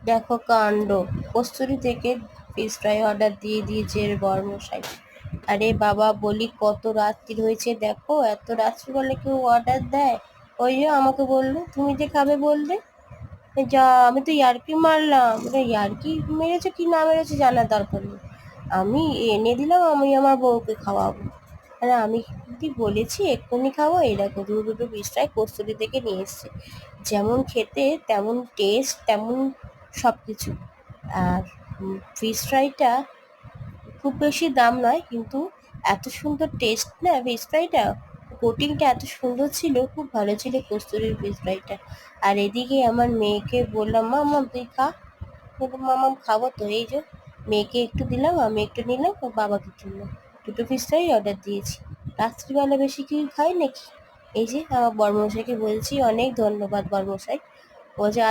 দেখো কাণ্ড, কস্তুরি থেকে ফিশ ফ্রাই অর্ডার দিয়ে দিয়েছে এর বরমশাই। আরে বাবা বলি, কত রাত্রি হয়েছে দেখো, এত রাত্রি বলে কেউ অর্ডার দেয়? ওই যে আমাকে বললো তুমি যে খাবে বললে, যা আমি তো ইয়ার্কি মারলাম। ইয়ার্কি মেরেছে কি না মেরেছে জানার দরকার নেই, আমি এনে দিলাম, আমি আমার বউকে খাওয়াবো। আরে আমি কি বলেছি এক্ষুনি খাবো? এই দেখো দুটো ফিশ ফ্রাই কস্তুরি থেকে নিয়ে এসছে, যেমন খেতে তেমন টেস্ট তেমন সব কিছু। আর ফিশ ফ্রাইটা খুব বেশি দাম নয়, কিন্তু এত সুন্দর টেস্ট না ফিশ ফ্রাইটা, কোটিংটা এত সুন্দর ছিল, খুব ভালো ছিল কস্তুরির ফিশ ফ্রাইটা। আর এদিকে আমার মেয়েকে বললাম, মামা তুই খা। বললাম মামা খাবো তো, এই যে মেয়েকে একটু দিলাম, আমি একটু নিলাম, আর বাবাকে দিলাম। দুটো ফিশ ফ্রাই অর্ডার দিয়েছি, রাত্রিবেলা বেশি কি খাই নাকি? এই যে আমার বড়মশাইকে বলছি, অনেক ধন্যবাদ বড়মশাই। ও যে